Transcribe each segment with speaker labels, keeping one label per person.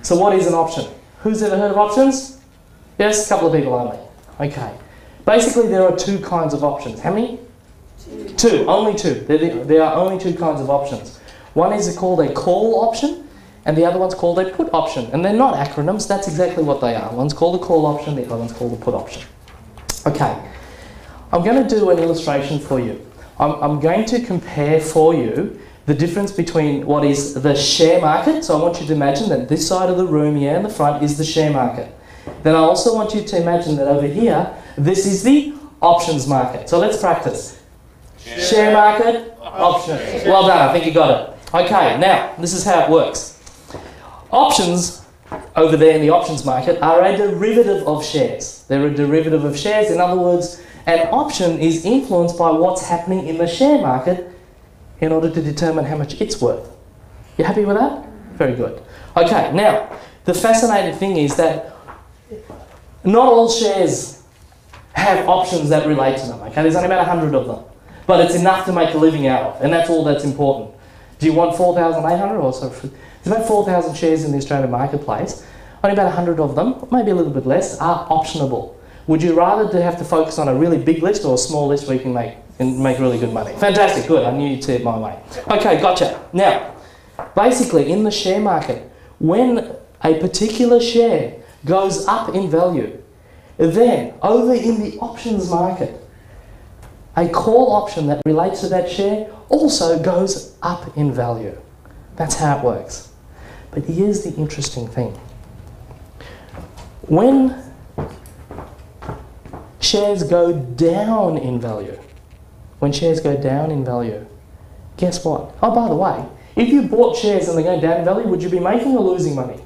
Speaker 1: So what is an option? Who's ever heard of options? Yes, a couple of people only. Okay. Basically, there are two kinds of options. How many? Two. Only two. There are only two kinds of options. One is called a call option, and the other one's called a put option. And they're not acronyms, that's exactly what they are. One's called a call option, the other one's called a put option. Okay. I'm going to do an illustration for you. I'm going to compare for you the difference between what is the share market. So I want you to imagine that this side of the room here in the front is the share market. Then I also want you to imagine that over here, this is the options market. So let's practice. Share market, option. Well done, I think you got it. Okay, now, this is how it works. Options, over there in the options market, are a derivative of shares. They're a derivative of shares. In other words, an option is influenced by what's happening in the share market in order to determine how much it's worth. You happy with that? Very good. Okay, now, the fascinating thing is that not all shares have options that relate to them. Okay, there's only about 100 of them. But it's enough to make a living out of, and that's all that's important. Do you want 4,800 or so? There's about 4,000 shares in the Australian marketplace. Only about 100 of them, maybe a little bit less, are optionable. Would you rather to have to focus on a really big list or a small list where you can make really good money? Fantastic, good, I knew you'd see it my way. Okay, gotcha. Now, basically in the share market, when a particular share goes up in value, then over in the options market, a call option that relates to that share also goes up in value. That's how it works. But here's the interesting thing. When shares go down in value, guess what? Oh, by the way, if you bought shares and they're going down in value, would you be making or losing money?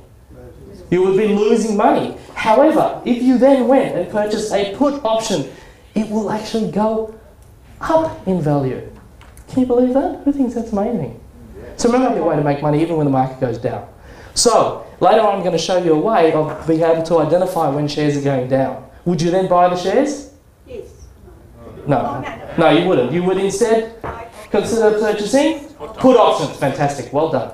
Speaker 1: You would be losing money. However, if you then went and purchased a put option, it will actually go up in value. Can you believe that? Who thinks that's amazing? So remember your way to make money even when the market goes down. So later on I'm going to show you a way of being able to identify when shares are going down. Would you then buy the shares?
Speaker 2: Yes.
Speaker 1: No. No, you wouldn't. You would instead consider purchasing put options. Fantastic. Well done.